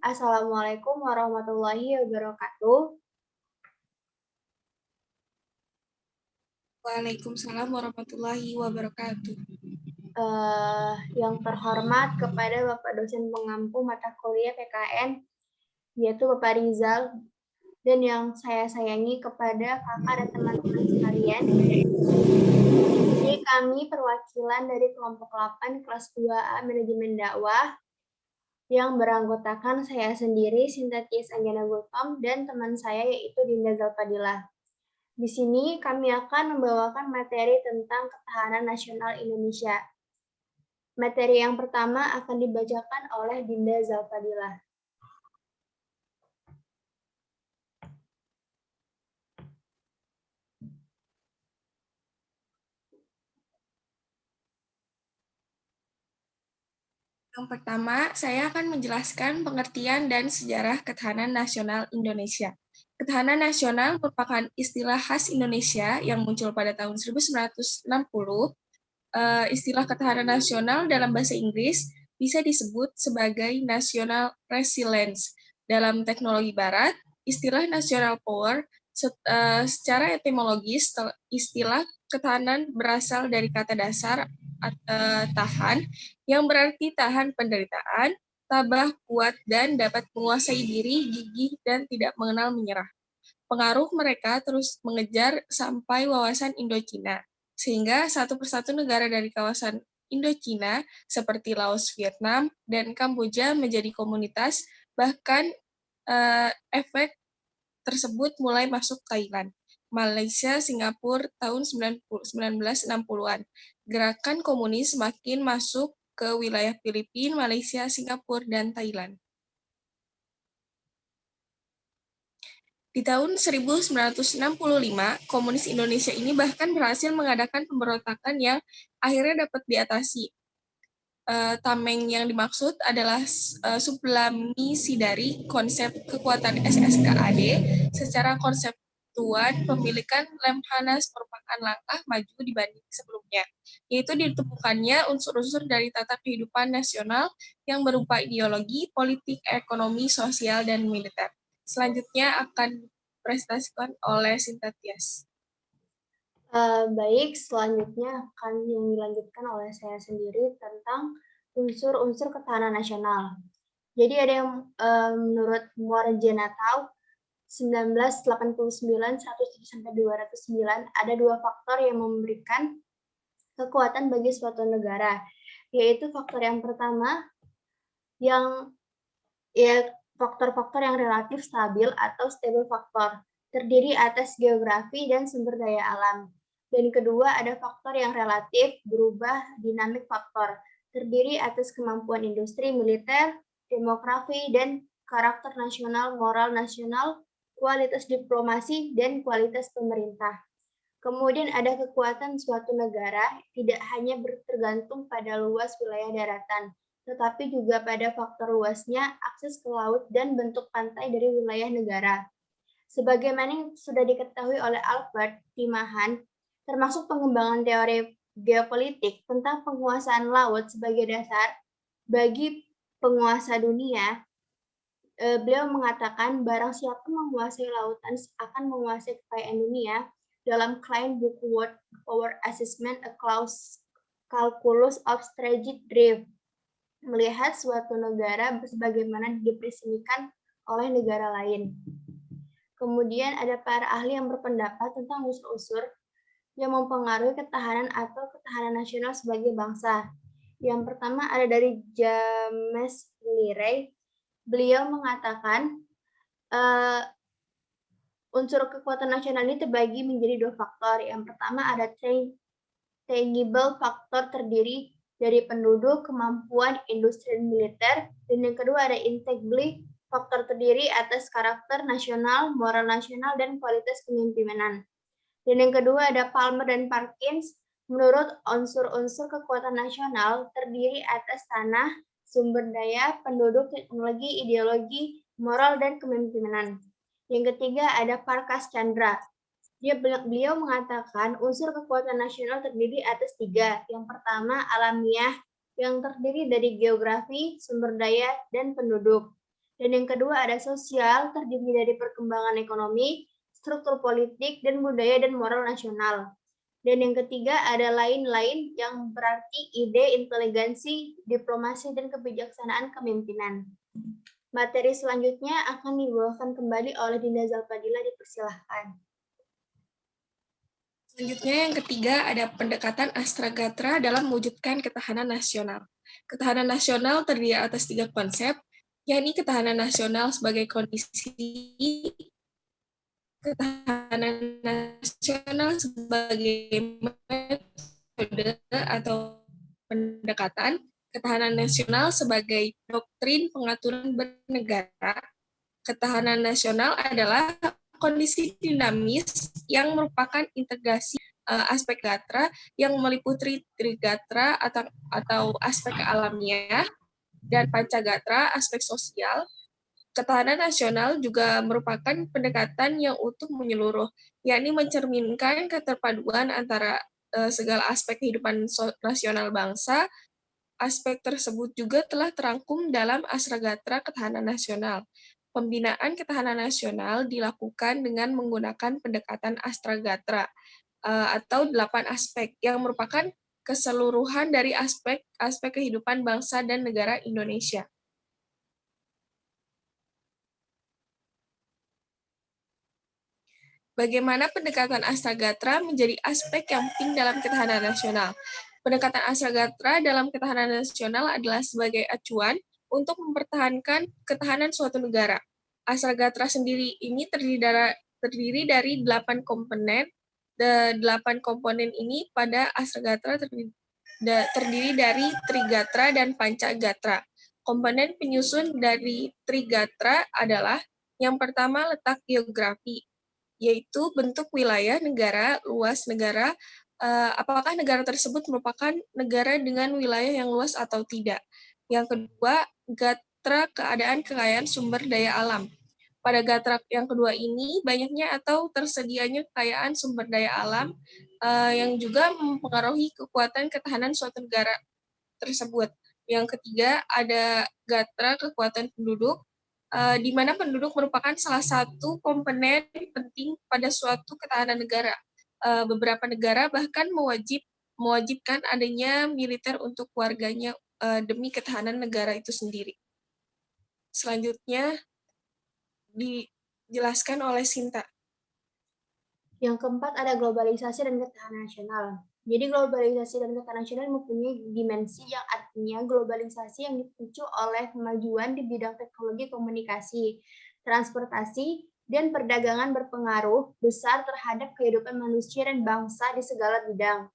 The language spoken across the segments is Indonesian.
Assalamualaikum warahmatullahi wabarakatuh. Waalaikumsalam warahmatullahi wabarakatuh. Yang terhormat kepada Bapak dosen pengampu mata kuliah PKN, yaitu Bapak Rizal, dan yang saya sayangi kepada kakak dan teman-teman sekalian. Jadi kami perwakilan dari kelompok 8 kelas 2A Manajemen Dakwah yang beranggotakan saya sendiri, Sinta Tias Anjana Gultom, dan teman saya yaitu Dinda Zalfadilah. Di sini kami akan membawakan materi tentang ketahanan nasional Indonesia. Materi yang pertama akan dibacakan oleh Dinda Zalfadilah. Yang pertama, saya akan menjelaskan pengertian dan sejarah ketahanan nasional Indonesia. Ketahanan nasional merupakan istilah khas Indonesia yang muncul pada tahun 1960. Istilah ketahanan nasional dalam bahasa Inggris bisa disebut sebagai national resilience. Dalam teknologi barat, istilah national power secara etimologis, istilah ketahanan berasal dari kata dasar tahan, yang berarti tahan penderitaan, tabah, kuat, dan dapat menguasai diri, gigih, dan tidak mengenal menyerah. Pengaruh mereka terus mengejar sampai wawasan Indochina, sehingga satu persatu negara dari kawasan Indochina seperti Laos, Vietnam, dan Kamboja menjadi komunitas, bahkan efek tersebut mulai masuk Thailand, Malaysia, Singapura tahun 1960-an. Gerakan komunis semakin masuk ke wilayah Filipina, Malaysia, Singapura, dan Thailand. Di tahun 1965, komunis Indonesia ini bahkan berhasil mengadakan pemberontakan yang akhirnya dapat diatasi. Tameng yang dimaksud adalah sublami sidari konsep kekuatan SSKAD. Secara konseptual, pemilikan Lemhanas merupakan langkah maju dibanding sebelumnya, yaitu ditemukannya unsur-unsur dari tata kehidupan nasional yang berupa ideologi, politik, ekonomi, sosial, dan militer. Selanjutnya akan dipresentasikan oleh Sinta Tias. Baik, selanjutnya akan yang dilanjutkan oleh saya sendiri tentang unsur-unsur ketahanan nasional. Jadi ada yang menurut Morgenthau 1989 107-209 ada dua faktor yang memberikan kekuatan bagi suatu negara, yaitu faktor yang pertama yang faktor-faktor yang relatif stabil atau stable faktor, terdiri atas geografi dan sumber daya alam. Dan kedua, ada faktor yang relatif berubah dinamik faktor, terdiri atas kemampuan industri, militer, demografi, dan karakter nasional, moral nasional, kualitas diplomasi, dan kualitas pemerintah. Kemudian ada kekuatan suatu negara tidak hanya tergantung pada luas wilayah daratan, tetapi juga pada faktor luasnya akses ke laut dan bentuk pantai dari wilayah negara. Sebagaimana yang sudah diketahui oleh Albert Timahan, termasuk pengembangan teori geopolitik tentang penguasaan laut sebagai dasar bagi penguasa dunia, beliau mengatakan barang siapa menguasai lautan akan menguasai kekayaan dunia dalam Klein Book World Power Assessment, a calculus of strategic drift, melihat suatu negara sebagaimana dipresimikan oleh negara lain. Kemudian ada para ahli yang berpendapat tentang unsur-unsur yang mempengaruhi ketahanan atau ketahanan nasional sebagai bangsa. Yang pertama ada dari James Cleary. Beliau mengatakan unsur kekuatan nasional ini terbagi menjadi dua faktor. Yang pertama ada tangible faktor terdiri dari penduduk, kemampuan, industri, dan militer. Dan yang kedua ada intangible faktor terdiri atas karakter nasional, moral nasional, dan kualitas kepemimpinan. Dan yang kedua ada Palmer dan Parkins. Menurut unsur-unsur kekuatan nasional terdiri atas tanah, sumber daya, penduduk, teknologi, ideologi, moral, dan kepemimpinan. Yang ketiga ada Parkas Chandra. Beliau mengatakan unsur kekuatan nasional terdiri atas tiga. Yang pertama alamiah, yang terdiri dari geografi, sumber daya, dan penduduk. Dan yang kedua ada sosial, terdiri dari perkembangan ekonomi, struktur politik, dan budaya dan moral nasional. Dan yang ketiga ada lain-lain yang berarti ide, inteligensi, diplomasi, dan kebijaksanaan kepemimpinan. Materi selanjutnya akan dibawakan kembali oleh Dinda Zalpadila, dipersilahkan. Selanjutnya yang ketiga ada pendekatan Astragatra dalam mewujudkan ketahanan nasional. Ketahanan nasional terdiri atas 3 konsep, yakni ketahanan nasional sebagai kondisi, ketahanan nasional sebagai metode atau pendekatan, ketahanan nasional sebagai doktrin pengaturan bernegara. Ketahanan nasional adalah kondisi dinamis yang merupakan integrasi aspek gatra yang meliputi trigatra atau aspek alamnya dan pancagatra aspek sosial. Ketahanan nasional juga merupakan pendekatan yang utuh menyeluruh, yakni mencerminkan keterpaduan antara segala aspek kehidupan nasional bangsa. Aspek tersebut juga telah terangkum dalam Astragatra Ketahanan Nasional. Pembinaan ketahanan nasional dilakukan dengan menggunakan pendekatan Astragatra atau 8 aspek yang merupakan keseluruhan dari aspek kehidupan bangsa dan negara Indonesia. Bagaimana pendekatan Astragatra menjadi aspek yang penting dalam ketahanan nasional? Pendekatan Astragatra dalam ketahanan nasional adalah sebagai acuan untuk mempertahankan ketahanan suatu negara. Astragatra sendiri ini terdiri dari 8 komponen. 8 komponen ini pada Astragatra terdiri dari Trigatra dan Pancagatra. Komponen penyusun dari Trigatra adalah yang pertama letak geografi, yaitu bentuk wilayah negara, luas negara, apakah negara tersebut merupakan negara dengan wilayah yang luas atau tidak. Yang kedua, gatra keadaan kekayaan sumber daya alam. Pada gatra yang kedua ini, banyaknya atau tersedianya kekayaan sumber daya alam yang juga mempengaruhi kekuatan ketahanan suatu negara tersebut. Yang ketiga, ada gatra kekuatan penduduk, di mana penduduk merupakan salah satu komponen penting pada suatu ketahanan negara. Beberapa negara bahkan mewajibkan adanya militer untuk warganya demi ketahanan negara itu sendiri. Selanjutnya dijelaskan oleh Sinta. Yang keempat ada globalisasi dan ketahanan nasional. Jadi globalisasi dan ketahanan nasional mempunyai dimensi yang artinya globalisasi yang dipicu oleh kemajuan di bidang teknologi komunikasi, transportasi, dan perdagangan berpengaruh besar terhadap kehidupan manusia dan bangsa di segala bidang.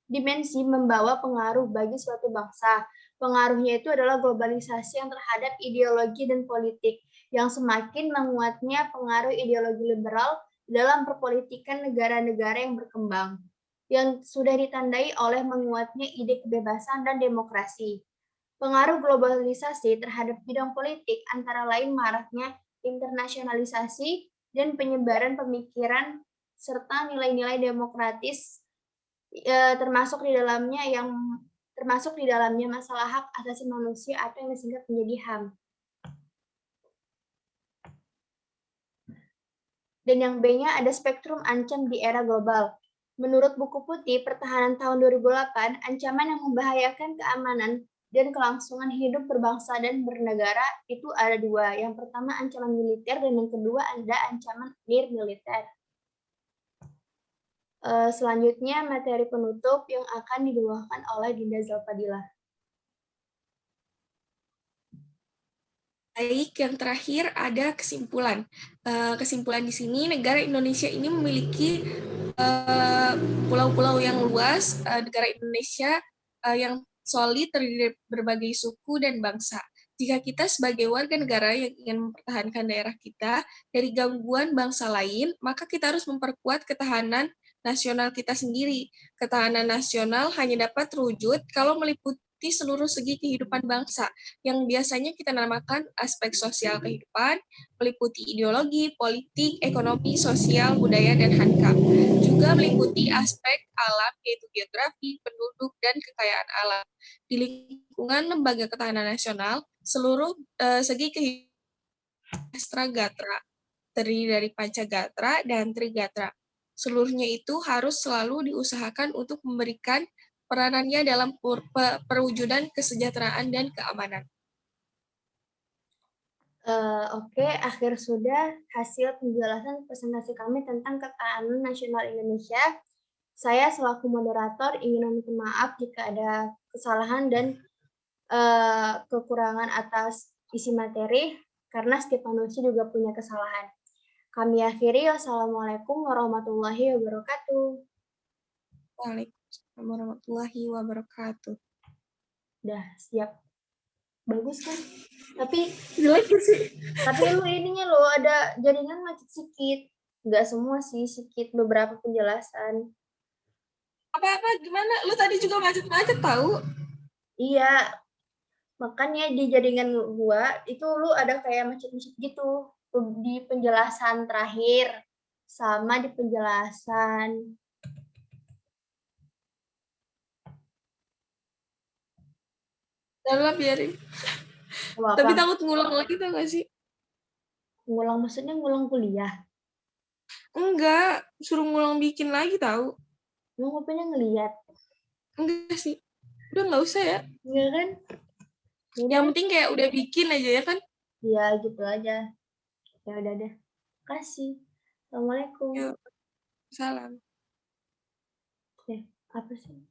Dimensi membawa pengaruh bagi suatu bangsa. Pengaruhnya itu adalah globalisasi yang terhadap ideologi dan politik, yang semakin menguatnya pengaruh ideologi liberal dalam perpolitikan negara-negara yang berkembang, yang sudah ditandai oleh menguatnya ide kebebasan dan demokrasi. Pengaruh globalisasi terhadap bidang politik antara lain maraknya internasionalisasi dan penyebaran pemikiran serta nilai-nilai demokratis termasuk di dalamnya masalah hak asasi manusia atau yang disingkat menjadi HAM. Dan yang B-nya ada spektrum ancam di era global. Menurut buku putih Pertahanan tahun 2008, ancaman yang membahayakan keamanan dan kelangsungan hidup berbangsa dan bernegara itu ada 2. Yang pertama ancaman militer dan yang kedua ada ancaman nir-militer. Selanjutnya materi penutup yang akan dibawakan oleh Dinda Zalpadila. Baik, yang terakhir ada kesimpulan. Kesimpulan di sini, negara Indonesia ini memiliki pulau-pulau yang luas. Negara Indonesia yang solid terdiri dari berbagai suku dan bangsa. Jika kita sebagai warga negara yang ingin mempertahankan daerah kita dari gangguan bangsa lain, maka kita harus memperkuat ketahanan nasional kita sendiri. Ketahanan nasional hanya dapat terwujud kalau meliputi seluruh segi kehidupan bangsa, yang biasanya kita namakan aspek sosial kehidupan, meliputi ideologi, politik, ekonomi, sosial, budaya, dan hankam. Juga meliputi aspek alam, yaitu geografi, penduduk, dan kekayaan alam. Di lingkungan Lembaga Ketahanan Nasional, seluruh segi kehidupan Astragatra, terdiri dari Pancagatra dan Trigatra. Seluruhnya itu harus selalu diusahakan untuk memberikan peranannya dalam perwujudan kesejahteraan dan keamanan. Oke, akhir sudah hasil penjelasan presentasi kami tentang Ketahanan Nasional Indonesia. Saya selaku moderator ingin meminta maaf jika ada kesalahan dan kekurangan atas isi materi, karena setiap manusia juga punya kesalahan. Kami akhiri, wassalamualaikum warahmatullahi wabarakatuh. Waalaikumsalam warahmatullahi wabarakatuh. Udah siap. Bagus kan? Tapi jelek sih. Tapi lu ininya lo ada jaringan macet sedikit. Nggak semua sih, sedikit beberapa penjelasan. Apa-apa gimana? Lu tadi juga macet-macet tahu? Iya, makanya di jaringan gua itu lu ada kayak macet-macet gitu di penjelasan terakhir sama di penjelasan. Udah biarin. Tapi takut ngulang lagi tau gak sih? Ngulang maksudnya ngulang kuliah? Enggak, suruh ngulang bikin lagi tahu. Lu ngapainnya ngeliat? Enggak sih. Udah nggak usah ya. Iya kan? Yang penting kayak udah bikin aja ya kan? Iya gitu aja. Ya udah deh. Kasih. Assalamualaikum. Yuk, salam. Apa sih?